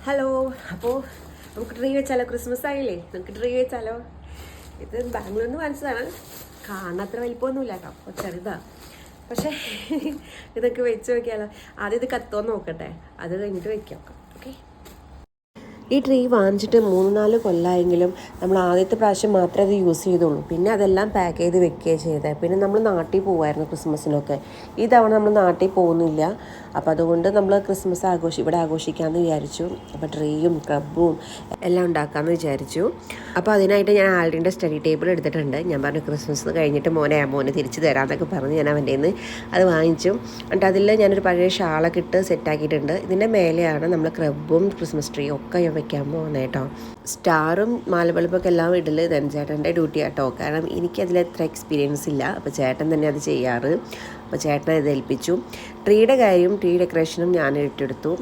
Hello. അപ്പോൾ നമുക്ക് tree വെച്ചാലോ? ക്രിസ്മസ് ആയില്ലേ, നമുക്ക് ട്രീ വെച്ചാലോ? ഇത് ബാംഗ്ലൂരിൽ നിന്ന് വാങ്ങിച്ചതാണ്. കാണാൻ അത്ര വലിപ്പമൊന്നുമില്ല കേട്ടോ, അപ്പോൾ ചെറുതാണ്. പക്ഷേ ഇതൊക്കെ വെച്ച് നോക്കിയാലോ? ആദ്യം ഇത് കത്തുമെന്ന് നോക്കട്ടെ, അത് കഴിഞ്ഞിട്ട് വെക്കാം. ഓക്കെ. ഈ ട്രീ വാങ്ങിച്ചിട്ട് 3-4 കൊല്ലമായെങ്കിലും നമ്മൾ ആദ്യത്തെ പ്രാവശ്യം മാത്രമേ അത് യൂസ് ചെയ്തുള്ളൂ. പിന്നെ അതെല്ലാം പാക്ക് ചെയ്ത് വെക്കുകയാണ് ചെയ്തത്. പിന്നെ നമ്മൾ നാട്ടിൽ പോകുമായിരുന്നു ക്രിസ്മസിനൊക്കെ. ഈ തവണ നമ്മൾ നാട്ടിൽ പോകുന്നില്ല. അപ്പോൾ അതുകൊണ്ട് നമ്മൾ ക്രിസ്മസ് ഇവിടെ ആഘോഷിക്കാമെന്ന് വിചാരിച്ചു. അപ്പോൾ ട്രീയും ക്ലബും എല്ലാം ഉണ്ടാക്കാമെന്ന് വിചാരിച്ചു. അപ്പോൾ അതിനായിട്ട് ഞാൻ ആൽഡിൻ്റെ സ്റ്റഡി ടേബിൾ എടുത്തിട്ടുണ്ട്. ഞാൻ പറഞ്ഞു ക്രിസ്മസ് കഴിഞ്ഞിട്ട് മോനെ തിരിച്ച് തരാമെന്നൊക്കെ പറഞ്ഞ് ഞാൻ അവൻ്റെ നിന്ന് അത് വാങ്ങിച്ചു. എന്നിട്ട് അതിൽ ഞാനൊരു പഴയ ഷാളൊക്കെ ഇട്ട് സെറ്റാക്കിയിട്ടുണ്ട്. ഇതിൻ്റെ മേലെയാണ് നമ്മൾ ക്ലബും ക്രിസ്മസ് ട്രീയും ഒക്കെ വെക്കാൻ പോകുന്നത് കേട്ടോ. സ്റ്റാറും മാലബൾബൊക്കെ എല്ലാം ഇടൽ ചേട്ടൻ്റെ ഡ്യൂട്ടി ആട്ടോ. കാരണം എനിക്കതിൽ എത്ര എക്സ്പീരിയൻസ് ഇല്ല. അപ്പോൾ ചേട്ടൻ തന്നെ അത് ചെയ്യാറ്. അപ്പോൾ ചേട്ടനെ ഇത് ഏൽപ്പിച്ചു. ട്രീയുടെ കാര്യം, ട്രീ ഡെക്കറേഷനും ഞാൻ ഏറ്റെടുത്തു.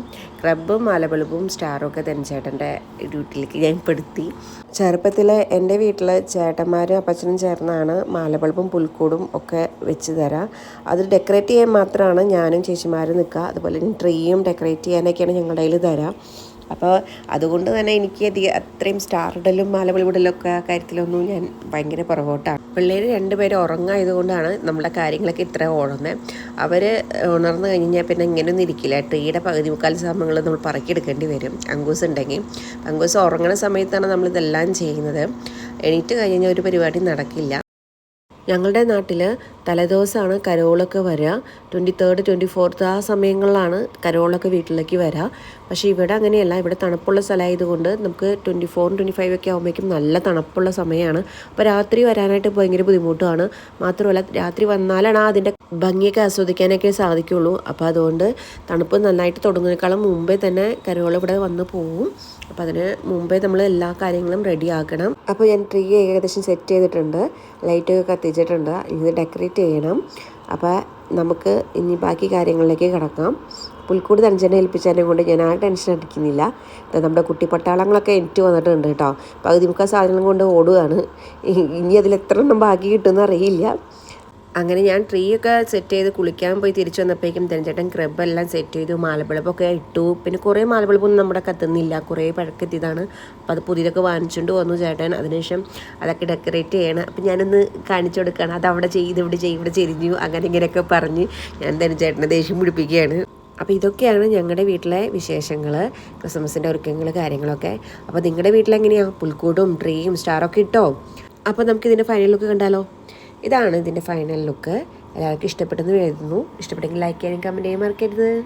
ക്ലബും മാലബൾബും സ്റ്റാറും ഒക്കെ ചേട്ടൻ്റെ ഡ്യൂട്ടിയിലേക്ക് ഞാൻ പെടുത്തി. ചെറുപ്പത്തിൽ എൻ്റെ വീട്ടിൽ ചേട്ടന്മാരും അപ്പച്ചനും ചേർന്നാണ് മാലബൾബും പുൽക്കൂടും ഒക്കെ വെച്ച് തരാം. അത് ഡെക്കറേറ്റ് ചെയ്യാൻ മാത്രമാണ് ഞാനും ചേച്ചിമാരും നിൽക്കുക. അതുപോലെ ട്രീയും ഡെക്കറേറ്റ് ചെയ്യാനൊക്കെയാണ് ഞങ്ങളുടെ കയ്യിൽ തരാം. അപ്പോൾ അതുകൊണ്ട് തന്നെ എനിക്ക് അത്രയും സ്റ്റാർ ഇടലും മാലബൾബിടലും ഒക്കെ ആ കാര്യത്തിലൊന്നും ഞാൻ ഭയങ്കര പുറകോട്ടാണ്. പിള്ളേർ 2 പേര് ഉറങ്ങായതുകൊണ്ടാണ് നമ്മുടെ കാര്യങ്ങളൊക്കെ ഇത്ര ഓടുന്നത്. അവർ ഉണർന്നു കഴിഞ്ഞാൽ പിന്നെ ഇങ്ങനെയൊന്നും ഇരിക്കില്ല. ട്രീയുടെ പകുതി മുക്കാൽ സമയങ്ങൾ നമ്മൾ പറക്കിയെടുക്കേണ്ടി വരും. അങ്കൂസ് ഉണ്ടെങ്കിൽ. അങ്കൂസ് ഉറങ്ങുന്ന സമയത്താണ് നമ്മളിതെല്ലാം ചെയ്യുന്നത്. എണീറ്റ് കഴിഞ്ഞാൽ ഒരു പരിപാടി നടക്കില്ല. ഞങ്ങളുടെ നാട്ടിൽ തലേദിവസമാണ് കരോളൊക്കെ വരിക. 23rd 24th ആ സമയങ്ങളിലാണ് കരോളൊക്കെ വീട്ടിലേക്ക് വരിക. പക്ഷേ ഇവിടെ അങ്ങനെയല്ല. ഇവിടെ തണുപ്പുള്ള സ്ഥലമായതുകൊണ്ട് നമുക്ക് 24 25 ഒക്കെ ആകുമ്പോഴേക്കും നല്ല തണുപ്പുള്ള സമയമാണ്. അപ്പോൾ രാത്രി വരാനായിട്ട് ഭയങ്കര ബുദ്ധിമുട്ടാണ്. മാത്രമല്ല രാത്രി വന്നാലാണ് അതിൻ്റെ ഭംഗിയൊക്കെ ആസ്വദിക്കാനൊക്കെ സാധിക്കുള്ളൂ. അപ്പോൾ അതുകൊണ്ട് തണുപ്പ് നന്നായിട്ട് തുടങ്ങുന്നതിനേക്കാളും മുമ്പേ തന്നെ കരോൾ ഇവിടെ വന്ന് പോവും. അപ്പോൾ അതിന് മുമ്പേ നമ്മൾ എല്ലാ കാര്യങ്ങളും റെഡി ആക്കണം. അപ്പോൾ ഞാൻ ട്രീ ഏകദേശം സെറ്റ് ചെയ്തിട്ടുണ്ട്. ലൈറ്റൊക്കെ കത്തിച്ചിട്ടുണ്ട്. ഇത് ഡെക്കറേറ്റ് ചെയ്യണം. അപ്പോൾ നമുക്ക് ഇനി ബാക്കി കാര്യങ്ങളിലേക്ക് കിടക്കാം. പുൽക്കൂട് തഞ്ചനെ ഏൽപ്പിച്ചതിനെ കൊണ്ട് ഞാൻ ആ ടെൻഷൻ അടിക്കുന്നില്ല. നമ്മുടെ കുട്ടി പട്ടാളങ്ങളൊക്കെ എനിക്ക് വന്നിട്ടുണ്ട് കേട്ടോ. പകുതി മുക്കാൽ സാധനങ്ങൾ കൊണ്ട് ഓടുകയാണ്. ഇനി അതിൽ എത്ര എണ്ണം ബാക്കി കിട്ടുമെന്ന് അറിയില്ല. അങ്ങനെ ഞാൻ ട്രീ ഒക്കെ സെറ്റ് ചെയ്ത് കുളിക്കാൻ പോയി തിരിച്ചു വന്നപ്പോഴേക്കും ചേട്ടൻ ക്രബെല്ലാം സെറ്റ് ചെയ്തു. മാലബൾബൊക്കെ ഇട്ടു. പിന്നെ കുറേ മാലബൾബൊന്നും നമ്മുടെ കത്തുന്നില്ല. കുറേ പഴക്കത്തിയതാണ്. അപ്പോൾ അത് പുതിയതൊക്കെ വാങ്ങിച്ചുകൊണ്ട് വന്നു ചേട്ടൻ. അതിനുശേഷം അതൊക്കെ ഡെക്കറേറ്റ് ചെയ്യണം. അപ്പം ഞാനൊന്ന് കാണിച്ചു കൊടുക്കുകയാണ്. അത് അവിടെ ചെയ്ത് ഇവിടെ ചെരിഞ്ഞു അങ്ങനെ ഇങ്ങനെയൊക്കെ പറഞ്ഞ് ഞാൻ ചേട്ടനെ ദേഷ്യം പിടിപ്പിക്കുകയാണ്. അപ്പോൾ ഇതൊക്കെയാണ് ഞങ്ങളുടെ വീട്ടിലെ വിശേഷങ്ങൾ, ക്രിസ്മസിൻ്റെ ഒരുക്കങ്ങൾ, കാര്യങ്ങളൊക്കെ. അപ്പോൾ നിങ്ങളുടെ വീട്ടിലെങ്ങനെയാണ്? പുൽക്കൂടും ട്രീയും സ്റ്റാറൊക്കെ ഇട്ടോ? അപ്പോൾ നമുക്കിതിൻ്റെ ഫൈനൽ ലുക്ക് കണ്ടാലോ? ഇതാണ് ഇതിൻ്റെ ഫൈനൽ ലുക്ക്. എല്ലാവർക്കും ഇഷ്ടപ്പെട്ടെന്ന് എഴുതുന്നു. ഇഷ്ടപ്പെട്ടെങ്കിൽ ലൈക്ക് ചെയ്യാനും കമൻറ്റ് ചെയ്യാൻ മറക്കരുത്.